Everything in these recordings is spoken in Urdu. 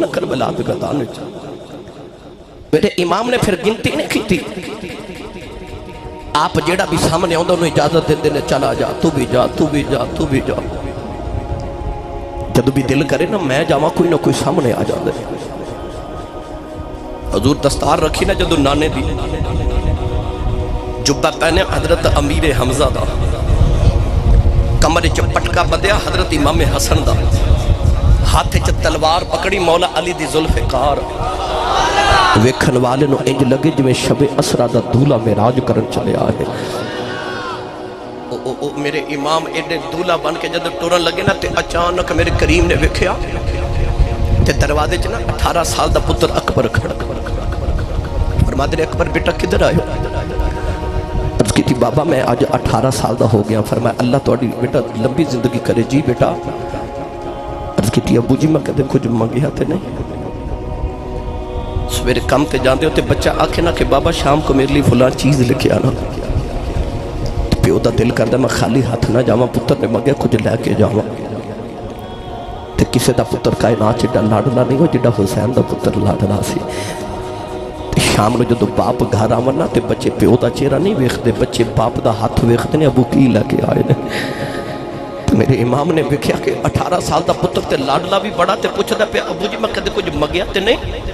کربلا پہ گردان چاہ میرے امام نے پھر گنتی نہیں کی تھی آپ جیڑا بھی سامنے ہوندہ انہوں اجازت دے دینے چلا جا تو بھی جا تو بھی جا تو بھی جا جدو بھی دل کرے نا میں جاواں کوئی نہ کوئی سامنے آ جا دے حضور دستار رکھی نا جدو نانے دی جبہ پہنے حضرت امیر حمزہ دا کمر چپٹکا بدیا حضرت امام حسن دا ہاتھ چ تلوار پکڑی مولا علی دی ذوالفقار ویکھن والے نو انج لگے جو شب اسرا دا دولہ معراج کرن چلے آئے میرے امام ایڈے دولہ بن کے جب ٹورن لگے نا تے اچانک میرے کریم نے ویکھیا تے دروازے چ نا 18 سال دا پتر اکبر کھڑا فرماتے نے اکبر بیٹا کدھر آئے عرض کی تھی بابا میں آج 18 سال دا ہو گیا فرمایا اللہ تو بیٹا لمبی زندگی کرے جی بیٹا عرض کی تھی ابو جی میں کہتے کچھ مانگیا تے نہیں سویرے کم تے جاندے ہوتے بچہ آکھے نا کہ بابا شام کو میرے لیے فلان چیز لکھے آنا پیو دا دل کردہ میں خالی ہاتھ نہ جاواں پتر نے مانگیا کچھ لے کے جاواں تے کسے دا پتر کائنات چڈا لاڈلا نہیں ہو جڈا حسین دا پتر لاڈلا سی شام نو جدو باپ گھر آونا تے بچے پیو دا چہرہ نہیں ویکھدے بچے باپ دا ہاتھ ویکھدے نے ابو کی لے کے آئے نے میرے امام نے ویکھیا کہ 18 سال دا پتر تے لاڈلا بھی بڑا تے پوچھدا پیا ابو جی میں کدے کچھ مانگیا تے نہیں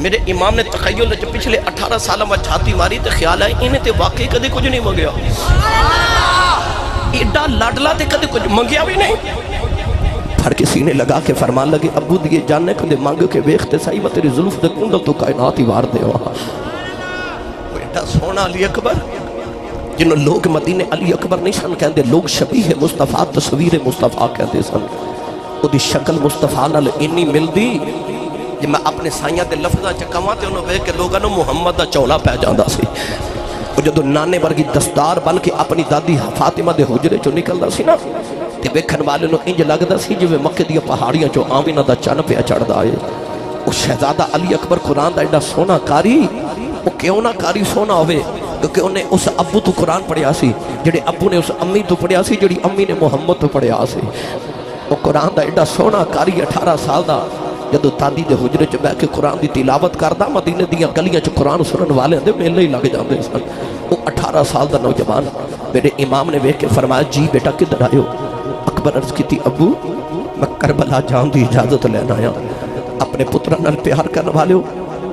میرے امام نے تخیل جو پچھلے 18 سالہ میں چھاتی ماری تے خیال ہے انہیں تے واقعی کدے کچھ نہیں مانگیا ایڈا لاڈلا تے کدے کچھ مانگیا بھی نہیں پھر کسی نے لگا کے فرمان لگے ابو دیئے جاننے کدے مانگ کے ویختے سائی و تیری ظلف دے کندل تو کائنات ہی وار دے وہاں ایڈا سونا علی اکبر جنہوں لوگ مدینہ علی اکبر نہیں سن کہندے لوگ شبیہ مصطفیٰ تصویر مصطفیٰ کہندے سن وہ دی شکل مصطفیٰ نال انی مل دی جب میں اپنے سائیاں دے لفظہ چکاواں تے انہوں بے کہ لوگاں نو محمد دا چولا پہ جاندہ سی وہ جدو نانے برگی دستار بن کے اپنی دادی فاطمہ دے حجرے چو نکل دا سی نا تے بیکھن والے نو انج لگ دا سی جو مکہ دیا پہاڑیاں چو آمینہ دا چن پہ چڑھ دا آئے وہ شہزادہ علی اکبر قرآن دا ایڈا سونا کاری وہ کیوں نہ کاری سونا ہوئے کیونکہ انہیں اس ابو تو قرآن پڑھیا سی جڑے ابو نے اس امی تو پڑھیا سی جڑی امی نے محمد تو پڑھیا سی وہ قرآن دا ایڈا سونا کاری 18 سال دا جدو تادی دے حجرے چ بہ کے قرآن دی تلاوت کردا مدینے دیا گلیاں چ قرآن سنن والے دے میلے ہی لگ جاندے سن وہ 18 سال دا نوجوان میرے امام نے ویکھ کے فرمایا جی بیٹا کدھر آئے ہو اکبر عرض کی تھی ابو میں کربلا جان دی اجازت لینا آیا اپنے پترہ نال پیار کرنے والے ہو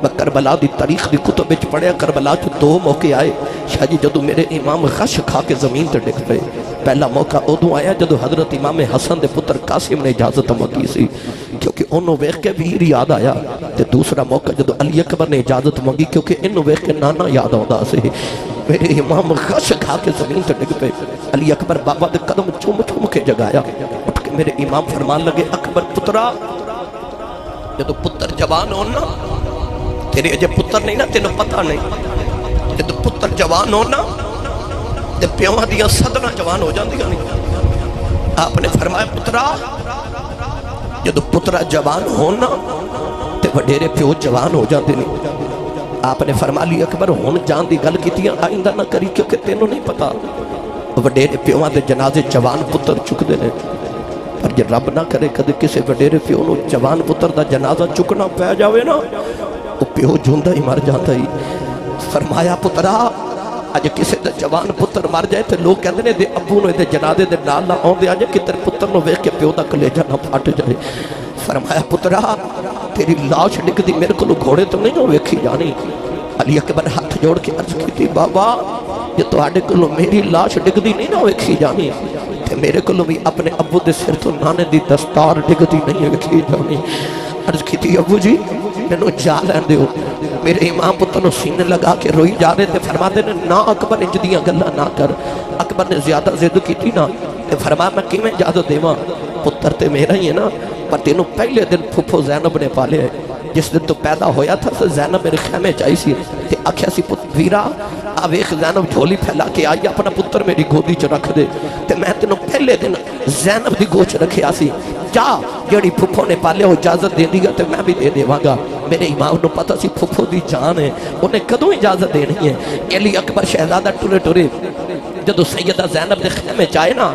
میں کربلا دی تاریخ دی کتب وچ پڑھیا کربلا چ 2 موقع آئے شاہ جی جدو میرے امام غش کھا کے زمین تے ڈگ پئے پہلا موقع ادو آیا جدو حضرت امام حسن دے پتر قاسم نے اجازت مانگی سی کیونکہ انہوں ویکھ کے ویر یاد آیا تے دوسرا موقع جدو علی اکبر نے اجازت مانگی کیونکہ انہوں ویکھ کے نانا یاد آندا سی میرے امام غش کھا کے زمین تے ڈگ پئے علی اکبر بابا دے قدم چوم چوم کے جگایا اٹھ کے میرے امام فرمان لگے اکبر پترا جدو پتر جوان ہونا تیرے اجے پتر نہیں نا تینوں پتہ نہیں جدو پتر جوان ہونا تے پیوہ دیا صدنا جوان ہو جاندی نہیں آپ نے فرمایا پترا جدو پترہ جوان ہونا تے وڈیرے پیو جوان ہو جاندے نہیں آپ نے فرما لی اکبر ہون جان دی گل کیتیاں آئندہ نہ کری کیونکہ تینوں نہیں پتا وڈیرے پیوہ دے جنازے جوان پتر چک دے نے پر جب رب نہ کرے کدے کسے وڈیرے پیو نو جوان پتر دا جنازہ چکنا پہ جاوے نا وہ پیو جھوندہ ہی مر جاتا ہی فرمایا پترا آج کسے دے جوان پتر مر جائے تھے لوگ کہندے نے دے ابو نو دے جنازے دے نال نہ آن دے آجے کہ تیرے پتر نو ویکھ کے پیو دا کلیجہ نہ پھٹ جائے فرمایا پترا تیری لاش ڈگ دی میرے کو گھوڑے تو نہیں ہو ویکھی جانی علی اکبر ہاتھ جوڑ کے عرض کی تھی بابا یہ تو آڈے کو میری لاش ڈگ دی نہیں نہ ویکھی جانی تے میرے کو بھی اپنے ابو دے سر تو نانے دی دستار ڈگ دی نہیں ویکھی جانی عرض کی تھی ابو جی میں جا لین دے ہو میرے امام پتر نو سینے لگا کے روئی جا رہے تھے فرما دے نا اکبر انج دیاں گلہ نہ کر اکبر نے زیادہ زد کی تھی نا تے فرما میں کیویں اجازت دیواں پتر تے میرا ہی ہے نا پر تینوں پہلے دن پھپھو زینب نے پالے ہے جس دن تو پیدا ہویا تھا تو زینب میرے خیمے چاہی سی تے آکھیا سی ویرا آویخ زینب جھولی پھیلا کے آئی اپنا پتر میری گودی چ رکھ دے تے میں تینوں پہلے دن زینب دی گوچ رکھیا سی جا جڑی پھپھو نے پالے ہو اجازت دے دی گا تے میں بھی دے دیواں گا میرے امام نو پتہ سی پھپھو دی جان ہے انہیں کدوں اجازت دینی ہے علی اکبر شہزادہ ٹرے ٹرے جدو سیدہ زینب دے خیمے چاہے نا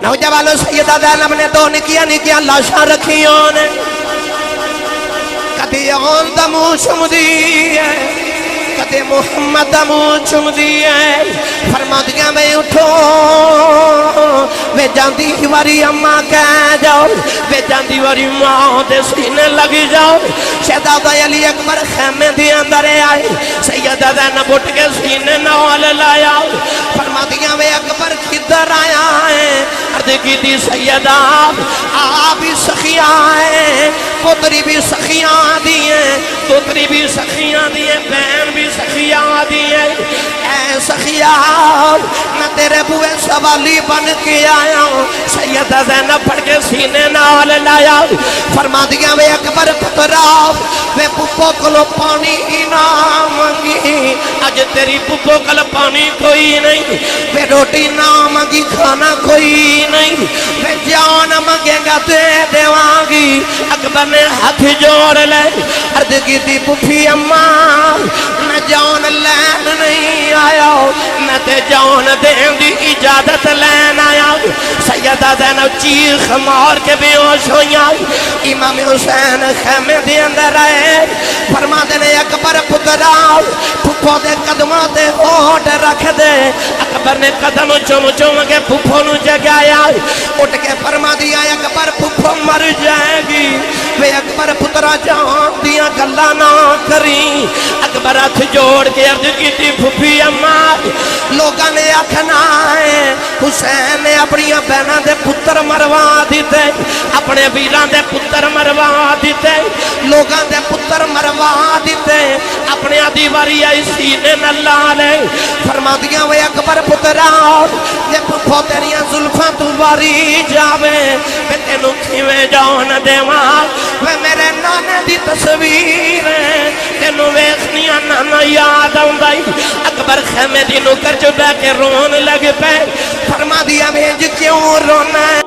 نوجوانوں سیدہ زینب نے دو نکیاں لاشاں رکھیوں نے کدی آن دا منہ چومدی ہے کدے محمد دا منہ چومدی ہے فرماندیاں میں اٹھو وے جاندی واری اماں کہہ جاؤ وے جاندی واری ماں دے سینے لگی جاؤ شہزادہ علی اکبر خیمے دی اندر آئے سیدہ زینب اٹھ کے سینے نال لایا فرماندیاں وے اکبر کدھر آیا ہے عرض کی دی سیدہ آپ بھی سخیاں ہیں پتری بھی سخیاں دی ہیں پتری بھی سخیاں دی ہیں بہن بھی سخیاں دی ہیں اے سخیاں میں تیرے بوئے سوالی بن کے آیا ہوں سیدہ زینب پڑھ کے سینے نال لایا فرما دیا وے اکبر پترا وے پپو کلو پانی ہی نہ مانگی آج تیری پپو کل پانی کوئی نہیں وے روٹی نہ مانگی کھانا کوئی نہیں وے جان مانگے گا دے دیوانگی اکبر نے ہاتھ جوڑ لے عرض کی تھی پپھی اماں میں جان لین نہیں آیا میں تے جان دین دی اجازت لین آیا سیدہ زینب چیخ مار کے بے ہوش ہویاں امام حسین خیمے دے اندر آئے فرما دینے اکبر پترا پھپھو دے قدموں دے ہوٹ رکھ دے اکبر نے قدم چوم چوم کے پھپھو نو جگایا اٹھ کے فرما دیا اکبر پھپھو مر جائے گی وے اکبر پترا جان دیا گلا نہ کری اکبر ہاتھ جوڑ کے عرض کی تھی پھپھی اماں لوگاں نے آکھنا ہے حسین نے اپنی بہناں دے پتر مروا دیتے اپنے ویراں دے پتر مروا دیتے لوگاں دے پتر مروا دیتے اپنے دیواری آئی سینے نہ لے فرما دیا وے اکبر پترا یہ پھپھو تیریاں زلفاں تو واری جاوے میں تینوں کھویں جان دیواں وے میرے نانے دی تصویر ہے تینوں ویکھنیاں نانا یاد آؤندائی اکبر خیمے دی نوکر جو بے کے رون لگ پے فرما دیا بھیج کیوں رونا ہے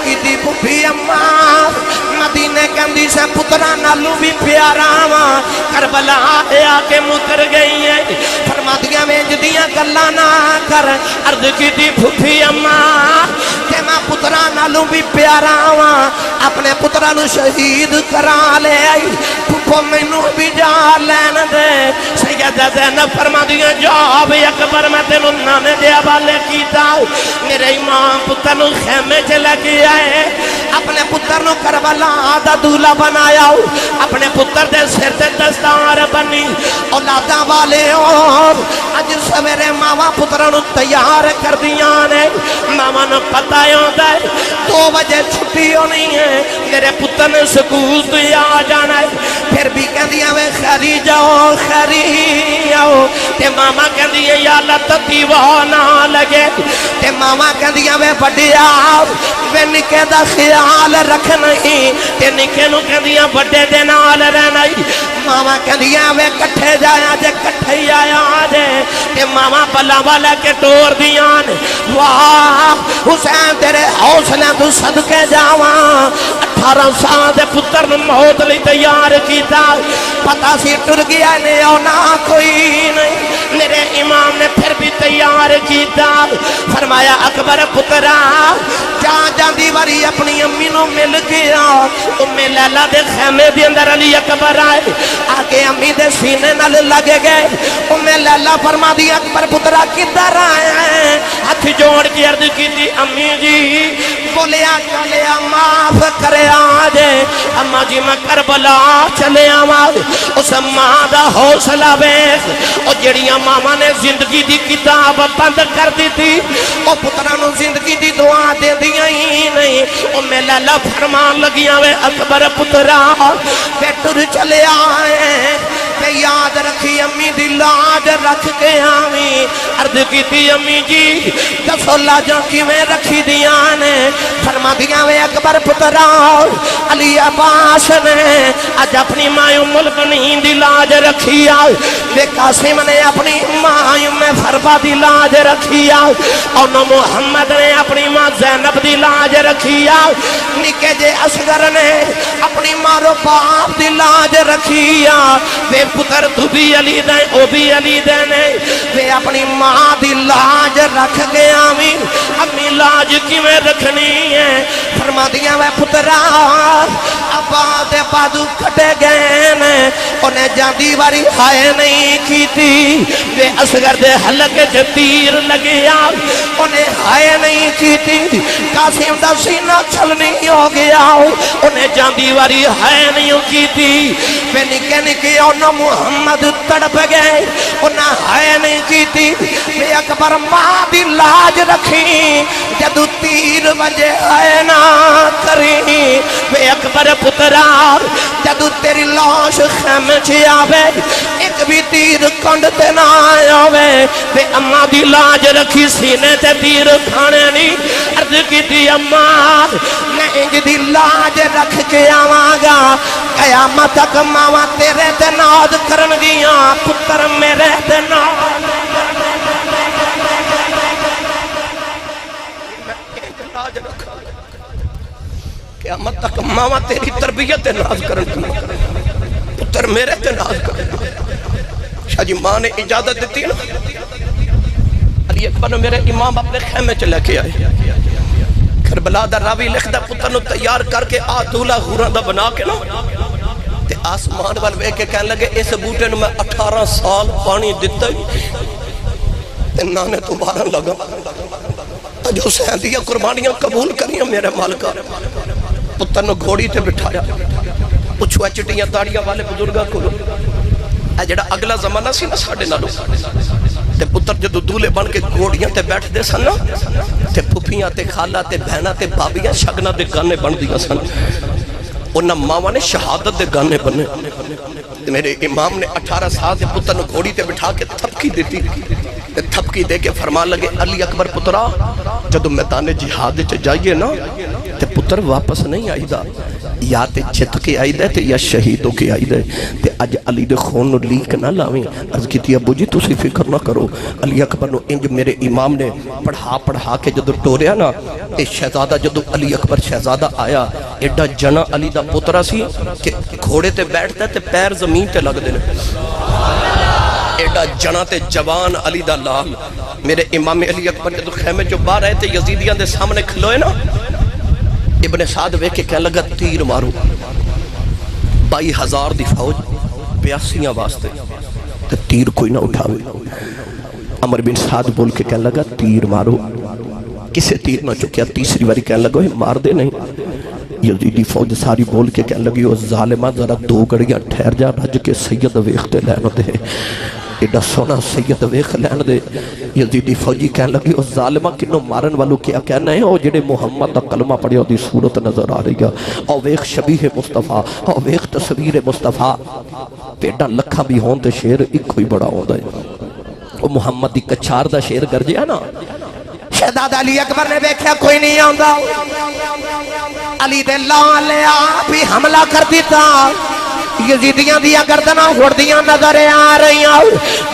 کی دی پھپھی اماں مدینے کندی سے پترا نالو بھی پیارا ماں کربلا آیا کے مکر گئی ہے فرما دیا بھیج دیا گلا نہ کر عرض کی دی پھپھی اماں کہ میں پترا نالو بھی پیارا ماں اپنے پترا نو شہید کرا لے آئی پھپھو میں نو بھی جا لین دے سیدہ زینب فرما دیا جا بھی اکبر میں تینو نانے دے حوالے کیتا میرے امام پتر نو خیمے چلے گیا ہے اپنے پتر نو کربلا دا دولا بنایا اپنے پتر دے سر تے دستار بنی اولاداں والے اور اج سویرے ماما پتر نو تیار کر دیاں نے ماما نو پتہ ہوندا ہے 2 بجے چھٹی ہونی ہے میرے پتر نے سکول تو آ جانا ہے پھر بھی کہندیاں وے خیری جاؤ خیری آؤ تے ماما کہندیاں یا اللہ تتیوا نہ لگے تے ماما کہندیاں وے بڑیا وے نکے دا خیال رکھ نہیں تے نکے نو کہندیاں بڑے دے نال رہنا ماما کہندیاں وے کٹھے جایا جے کٹھے ہی آیا جے تے ماما بلا والا کے ٹور دیاں واہ حسین تیرے حوصلے تو صدقے جاواں 18 سال دے پتر نو موت لئی تیار کیتا پتہ سی ٹر گیا نے اونا کوئی نہیں میرے امام نے پھر بھی تیار کیتا فرمایا اکبر پترا جان جاندی واری اپنی امی نو مل گیا لیلا دے خیمے دے اندر علی اکبر آئے آگے امی دے سینے نال لگے گئے لیلا فرما دی اکبر پترا کدھر آئے ہیں ہاتھ جوڑ کے عرض کی تھی امی جی بولیا چلیا معاف کرے آجے اما جی میں کربلا چلے آواز اس ماں دا حوصلہ بیخ اور جڑیاں ماما نے زندگی دی کتاب بند کر دی تھی اور پترانو زندگی دی دعا دے دیا ہی نہیں اور میں لالا فرمان لگیاں وے اکبر پترا بیٹر چلے آئے میں یاد رکھی امی دی لاج رکھ کے آمی عرض کی تھی امی جی دسو لاجوں کی میں رکھی دیاں نے فرما دیاں وے اکبر پترا علی عباس نے آج اپنی ماں ام البنین دی لاج رکھی آئے وے قاسم نے اپنی ماں ام فربا دی لاج رکھی آئے اور محمد نے اپنی ماں زینب دی لاج رکھی آئے نکے جے اصغر نے اپنی ماں باپ دی لاج رکھیا وے پتر تو بھی علی دے او بھی علی دے نے وے اپنی ماں دی لاج رکھ گیا بھی اپنی لاج کی میں رکھنی ہے فرما دیا وے پترا ابا دے بادو کٹے گئے نے انہیں جاندی واری ہائے نہیں کی تھی وے اصغر دے حلقے سے تیر لگیا انہیں ہائے نہیں کی تھی قاسم دا سینہ چھلنی ہو گیا انہیں جاندی واری ہائے نہیں کی تھی پہ نکے نکے انہیں محمد تڑپ گئے انہیں ہائے نہیں کی تھی پہ اکبر ماں دی لاج رکھی جدو تیر وجہ ہائے نہ کری پہ اکبر پترار جدو تیری لاش خیمے چھے آوے ایک بھی تیر کنڈتے نہ آئے ہوئے پہ اماں دی لاج رکھی سینے تے تیر کھانے نہیں عرض کی تھی اماں میں انج دی لاج رکھ کے آواں گا قیامت تک ماں تیرے تے ناز کرن گیا پتر میرے تے ناز قیامت تک ماں تیری تربیت تے ناز کرن گیا پتر میرے تے ناز کرن گیا شاہ جی ماں نے اجازت دیتی نا علی اکبر نے میرے امام اپنے خیمے چلے کے آئے کربلا دا راوی لکھدا پتر نو تیار کر کے آدھولا غوران دا بنا کے نا تے آسمان والوے کے کہنے لگے اس بوٹے نو میں 18 سال پانی دیتا ہی تے نانے تو بارن لگا جو سہندیاں قربانیاں قبول کریاں میرے مالکہ پتر نو گھوڑی تے بٹھایا پچھوا چٹیاں داڑیاں والے بزرگاں کو اے جڑا اگلا زمانہ سی نا ساڑھے نالو تے پتر جدو دولے بن کے گھوڑیاں تے بیٹھ دے سن تے پھپیاں تے خالہ تے بہنہ تے بابیاں شگنا دے گانے بن دیا سن انہاں ماں نے شہادت دے گانے بنے میرے امام نے 18 سال دے پتر نو گھوڑی تے بٹھا کے تھپکی دیتی تے تھپکی دے کے فرمان لگے علی اکبر پترا جدو میدان جہاد تے جائیے نا تے پتر واپس نہیں آئی دا یا تے جت کے آئی دے تے یا شہید ہو کے آئی دے تے اج علی دے خون نو لیک نہ لاویں عرض کیتی ابو جی تسی فکر نہ کرو علی اکبر نو انج میرے امام نے پڑھا کے جدو ٹوریا نا اے شہزادہ جدو علی اکبر شہزادہ آیا ایڈا جنا علی دا پترا سی کہ گھوڑے تے بیٹھتا تے پیر زمین تے لگ دے ایڈا جنا تے جوان علی دا لال میرے امام علی اکبر جدو خیمے جو باہر آئے تے یزیدیاں دے سامنے کھلوئے نا ابن سعد وے کے کہنے لگا تیر مارو 22,000 دی فوج 82 واسطے تے تیر کوئی نہ اٹھاوے عمر بن سعد بول کے کہنے لگا تیر مارو کسے تیر نہ چکیا تیسری باری کہنے لگا مار دے نہیں یزیدی فوج ساری بول کے کہنے لگی وہ ظالمہ ذرا 2 گھڑیاں ٹھہر جا رج کے سید ویختے لین دے ایڈا سونا سید ویخ لین دے یزیدی فوجی کہنے لگی وہ ظالمہ کنو مارن والو کیا کہنا ہے او جڑے محمد دا کلمہ پڑھے دی صورت نظر آ رہی ہے او ویخ شبیح مصطفیٰ او ویخ تصویر مصطفیٰ پیڈا لکھا بھی ہون تے شیر ایک کوئی بڑا ہوں دے وہ محمد دی کچھار دا شیر گرجیا نا شہزادہ علی اکبر نے دیکھا کوئی نہیں آندا علی دے لالے بھی حملہ کر دیتا یزیدیاں دیا گردنا گھڑدیاں نظر آ رہی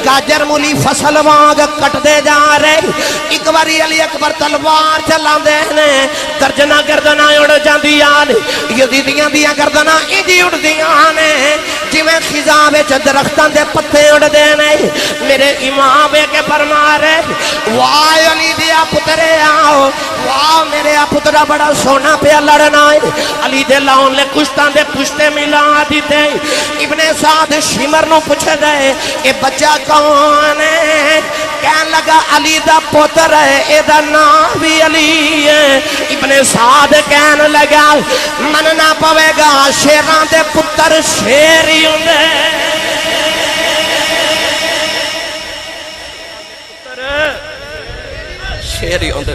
گاجر مولی فصل وانگ کٹ دے جا رہے ایک باری علی اکبر تلوار چلا دینے گرجنا گردنا اڑ جاندی آنے یزیدیاں دیا گردنا ایجی اڑ دیا آنے جی میں خزاں بے درختان دے پتے اڑ دینے میرے امام کے فرما رہے واہ علی دیا پترے آؤ واہ میرے پترہ بڑا سونا پہ لڑنا ہے علی دے لاؤن لے کشتان دے پشتے ملا دیتے ابن سعد شمر نو پوچھے گئے اے بچہ کون ہے کہنے لگا علی دا پتر ہے اے دا نام بھی علی ہے ابن سعد کہنے لگا مننا پوے گا شیران دے پتر شیری ہوندے شیری ہوندے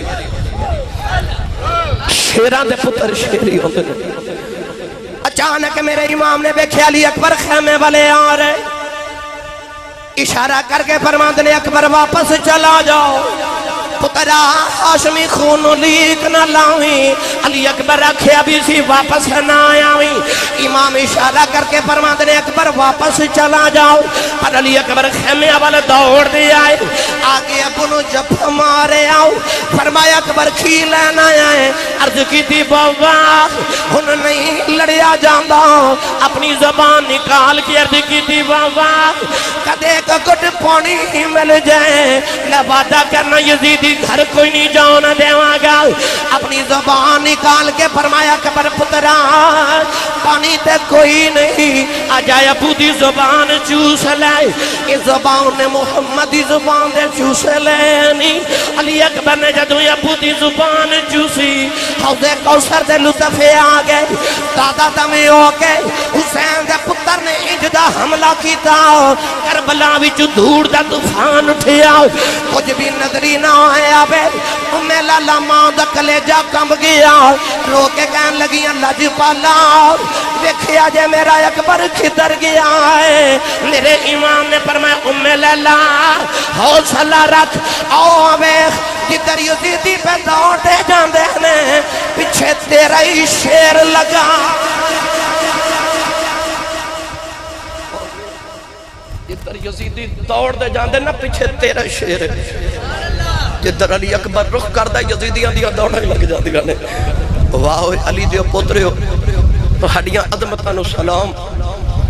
شیران دے پتر شیری ہوندے اچانک میرے امام نے دیکھے علی اکبر خیمے والے آ رہے اشارہ کر کے فرماند نے اکبر واپس چلا جاؤ پترا ہاشمی خون لیک نہ لاؤیں علی اکبر رکھے ابھی سی واپس نہ آیاویں امام اشارہ کر کے فرماتے ہیں اکبر واپس چلا جاؤ. پر علی اکبر خیمے والے دوڑ دے آئے, آگے ابو نو جب مارے آؤ. فرمایا اکبر کھی لینا ہے؟ عرض کی تھی بابا ہن نہیں لڑیا جاندا. اپنی زبان نکال کے عرض کی تھی بابا کدے کا گھٹ پانی مل جائے میں وعدہ کرنا یزیدی گھر کوئی نہیں جاؤ نہ دیواں گا. اپنی زبان نکال کے فرمایا اکبر پترا پانی تے کوئی نہیں, آ جائے ابو دی زبان چوس لے. یہ زبان نے محمد دی زبان دے چوس لینی. علی اکبر نے جدو ابو دی زبان چوسی حوض کوثر دے لطفے آ گئے. دادا دمے ہو کے حسین دے پتر نے اجدا حملہ کیتا, کربلا وچ دھوڑ دا طوفان اٹھیا, کچھ بھی نظری نہ آیا. بے ام لالا ماں دا کلیجہ کمب گیا, رو کے کہن لگی اللہ جی پالا دیکھیا جے میرا اکبر کدھر گیا ہے. میرے امام نے فرمایا ام لالا حوصلہ رکھ, آؤ ویکھ جدھر یزیدی پہ دوڑتے جاندے نے پیچھے تیرا ہی شیر لگا. جدھر یزیدی دوڑ دے جاندے نا پیچھے تیرا شیر ہے. جدھر علی اکبر رخ کردہ یزیدیاں دیا دوڑنے لگ جاندی گانے. واہ علی دیو پوترے ہو ہڈیاں عظمتانو سلام.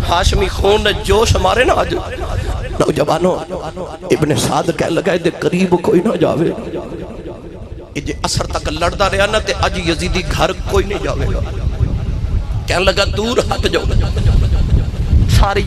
ہاشمی خون نے جوش ہمارے نا آج نوجوانوں. ابن سعد کہہ لگا دے قریب کوئی نہ جاوے, یہ اثر تک لڑدا رہا نا تے اج یزیدی گھر کوئی نہیں جاوے گا. کہنے لگا دور ہٹ جاؤ ساری